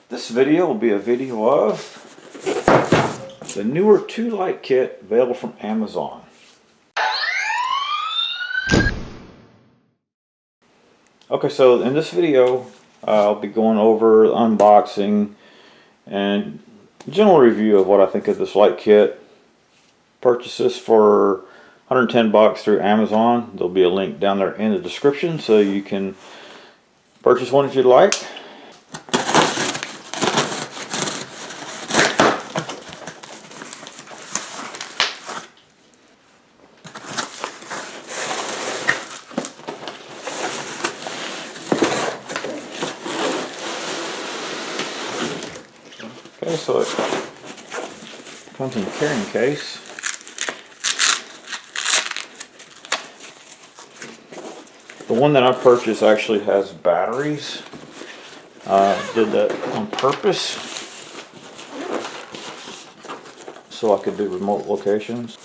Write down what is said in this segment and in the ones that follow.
This video will be a video of the Neewer 2 light kit available from Amazon. Okay, so in this video I'll be going over unboxing and general review of what I think of this light kit. Purchase this for 110 bucks through Amazon. There'll be a link down there in the description so you can purchase one if you'd like. Okay, so it comes in a carrying case. The one that I purchased actually has batteries. Did that on purpose so I could do remote locations.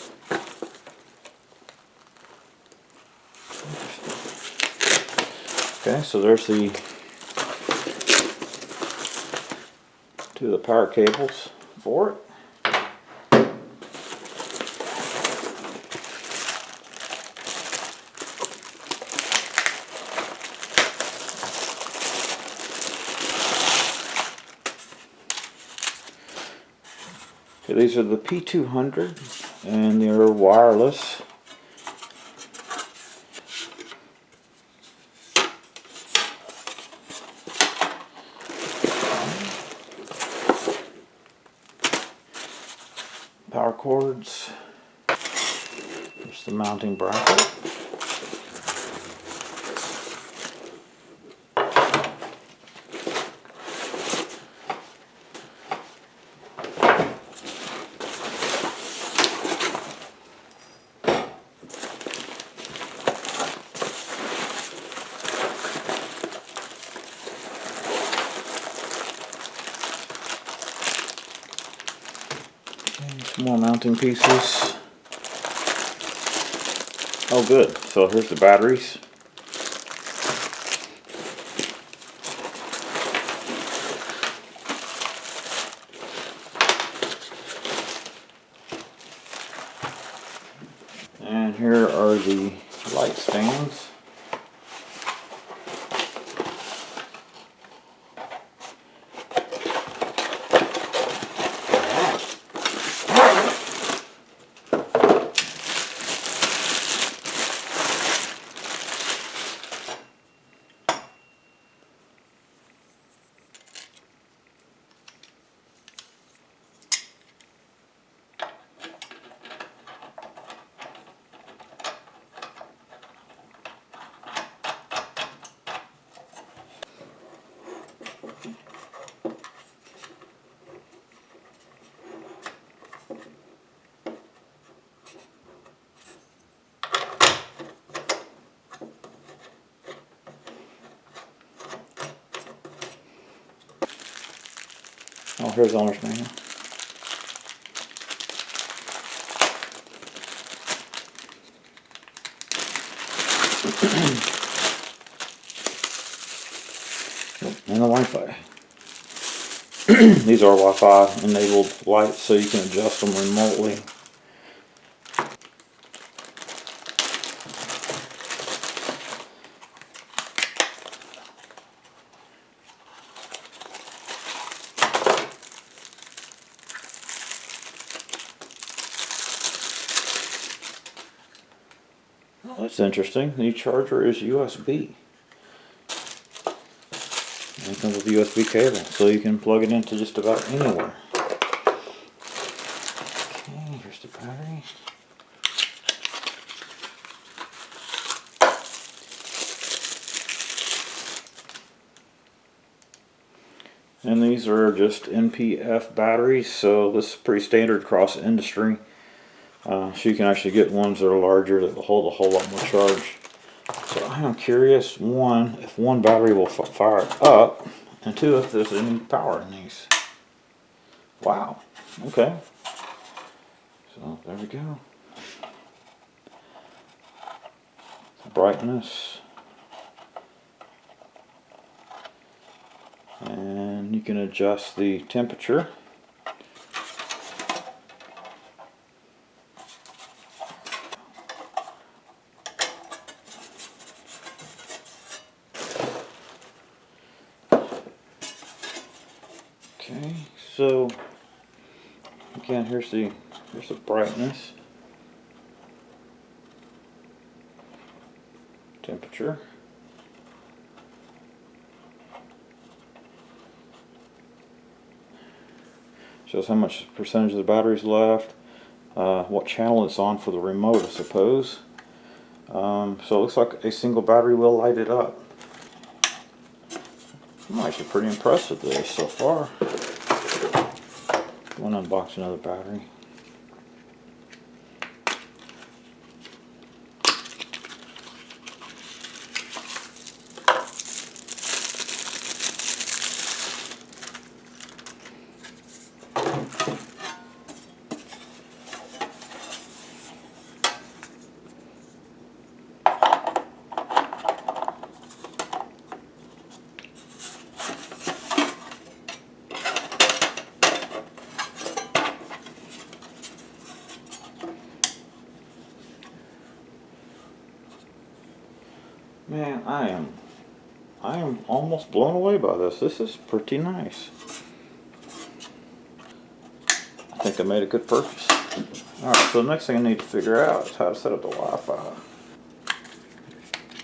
Okay, so there's the two of the power cables for it. Okay, these are the P200 and they're wireless. Power cords. There's the mounting bracket. Some more mounting pieces. Oh good, so here's the batteries. And here are the light stands. Oh, here's the owner's manual. And the Wi-Fi. These are Wi-Fi enabled lights, so you can adjust them remotely. Oh, that's interesting. The charger is USB. And it comes with a USB cable, so you can plug it into just about anywhere. Okay, here's the battery. And these are just NPF batteries, so this is pretty standard across the industry. So you can actually get ones that are larger that will hold a whole lot more charge. So I am curious, one, if one battery will fire up, and two, if there's any power in these. Wow, okay. So there we go. Brightness. And you can adjust the temperature. Okay, so again, here's the brightness, temperature. Shows how much percentage of the battery's left, what channel it's on for the remote, I suppose. So it looks like a single battery will light it up. I'm actually pretty impressed with this so far. I'm going to unbox another battery. Man, I am almost blown away by this. This is pretty nice. I think I made a good purchase. Alright, so the next thing I need to figure out is how to set up the Wi-Fi.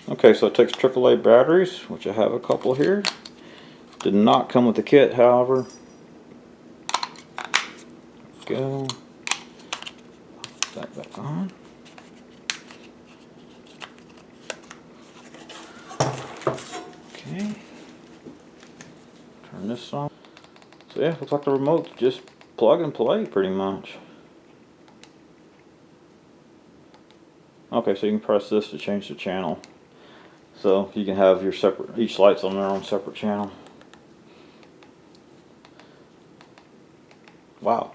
Okay, so it takes AAA batteries, which I have a couple here. Did not come with the kit, however. Go. Put that back on. Okay. Turn this on. So yeah, looks like the remote's just plug and play pretty much. Okay, so you can press this to change the channel. So you can have your separate, each light's on their own separate channel. Wow,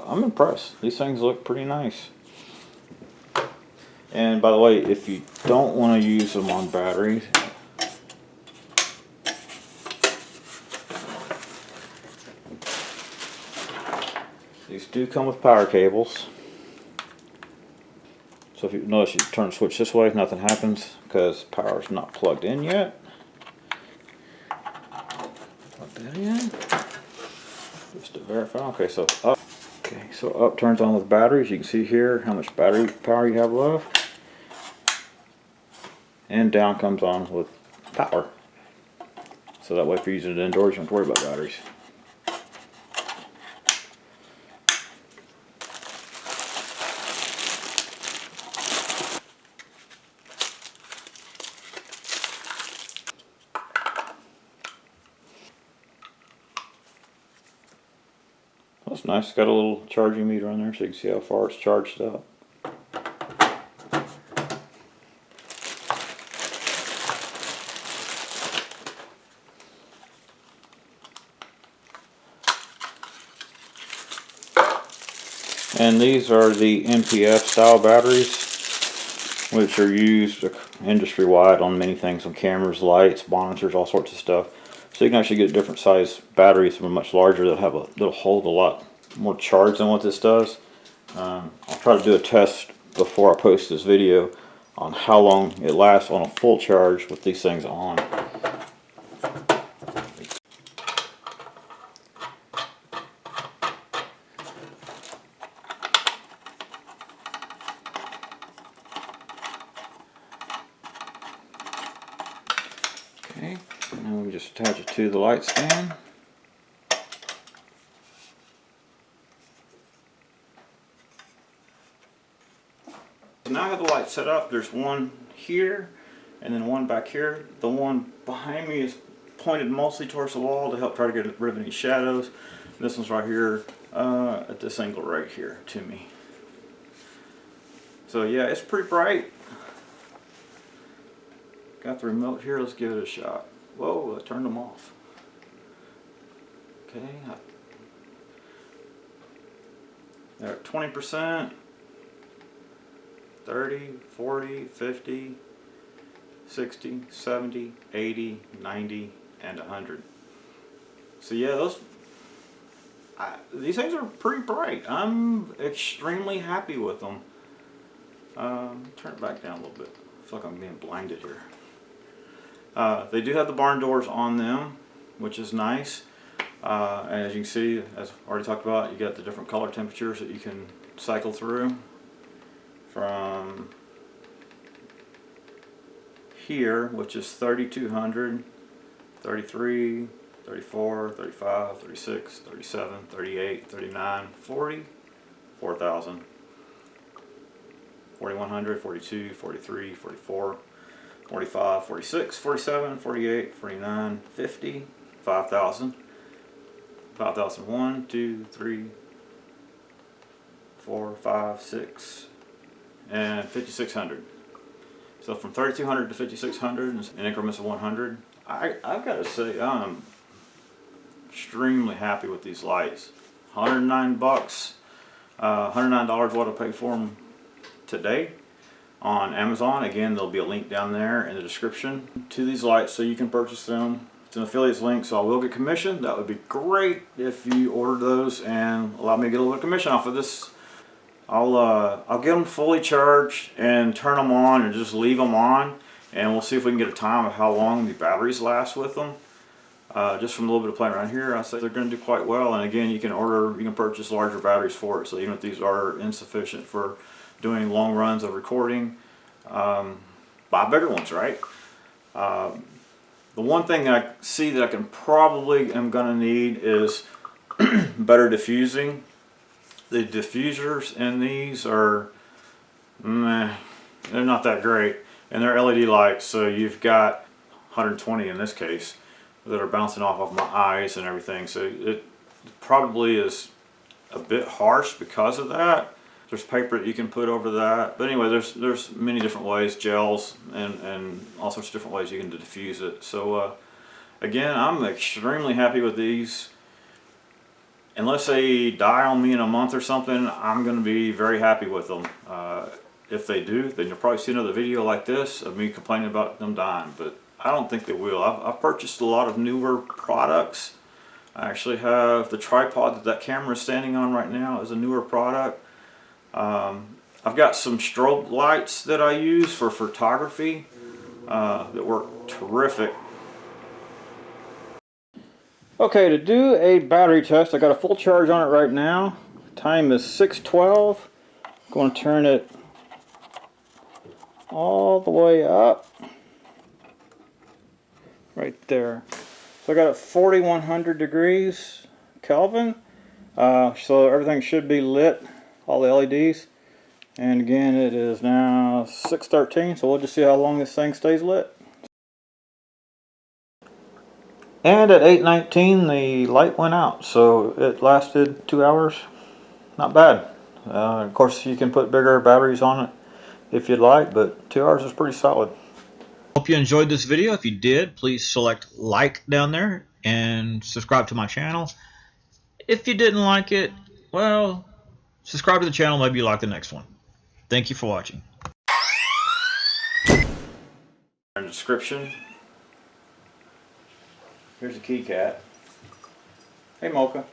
I'm impressed. These things look pretty nice. And by the way, if you don't want to use them on batteries, these do come with power cables. So if you notice, you turn the switch this way, nothing happens because power's not plugged in yet. Plug that in. Just to verify. Okay, so up. Okay, so up turns on with batteries. You can see here how much battery power you have left. And down comes on with power. So that way if you're using it indoors, you don't have to worry about batteries. That's nice. It's got a little charging meter on there so you can see how far it's charged up. And these are the NPF style batteries, which are used industry-wide on many things, on cameras, lights, monitors, all sorts of stuff. So you can actually get different size batteries that are much larger that'll hold a lot more charge than what this does. I'll try to do a test before I post this video on how long it lasts on a full charge with these things on. Okay, now we just attach it to the light stand. So now I have the light set up. There's one here and then one back here. The one behind me is pointed mostly towards the wall to help try to get rid of any shadows. This one's right here at this angle right here to me. So yeah, it's pretty bright. Got the remote here, let's give it a shot. Whoa, I turned them off. Okay, they're at 20%, 30, 40, 50, 60, 70, 80, 90, and 100. So yeah, these things are pretty bright. I'm extremely happy with them. Turn it back down a little bit. I feel like I'm being blinded here. They do have the Barndoors on them, which is nice. And as you can see, as already talked about, you got the different color temperatures that you can cycle through. From here, which is 3200, 33, 34, 35, 36, 37, 38, 39, 40, 4000, 4100, 42, 43, 44, 45, 46, 47, 48, 49, 50, 5000, 5001, 2, 3, 4, 5, 6, and 5600. So from 3200 to 5600 in increments of 100. I've got to say I'm extremely happy with these lights. 109 bucks, $109 what I paid for them today on Amazon. Again, there'll be a link down there in the description to these lights so you can purchase them. It's an affiliates link, so I will get commission. That would be great if you order those and allow me to get a little bit of commission off of this. I'll get them fully charged and turn them on and just leave them on, and we'll see if we can get a time of how long the batteries last with them. Just from a little bit of playing around here, I say they're going to do quite well. And again, you can purchase larger batteries for it. So even if these are insufficient for doing long runs of recording, buy bigger ones, right? The one thing I see that I am going to need is better diffusing. The diffusers in these are meh, they're not that great, and they're LED lights, so you've got 120 in this case that are bouncing off of my eyes and everything, so it probably is a bit harsh because of that. There's paper that you can put over that, but anyway, there's many different ways, gels and all sorts of different ways you can diffuse it. So again, I'm extremely happy with these. Unless they die on me in a month or something, I'm going to be very happy with them. If they do, then you'll probably see another video like this of me complaining about them dying, but I don't think they will. I've purchased a lot of Neewer products. I actually have the tripod that camera is standing on right now is a Neewer product. I've got some strobe lights that I use for photography that work terrific. Okay, to do a battery test, I got a full charge on it right now. Time is 6:12. I'm going to turn it all the way up. Right there. So I got it 4100 degrees Kelvin. So everything should be lit, all the LEDs. And again, it is now 6:13, so we'll just see how long this thing stays lit. And at 8:19 the light went out, so it lasted 2 hours. Not bad. Of course you can put bigger batteries on it if you'd like, but 2 hours is pretty solid. Hope you enjoyed this video. If you did, please select like down there and subscribe to my channel. If you didn't like it, well, subscribe to the channel, maybe you like the next one. Thank you for watching. In the description. Here's a key cat. Hey, Mocha.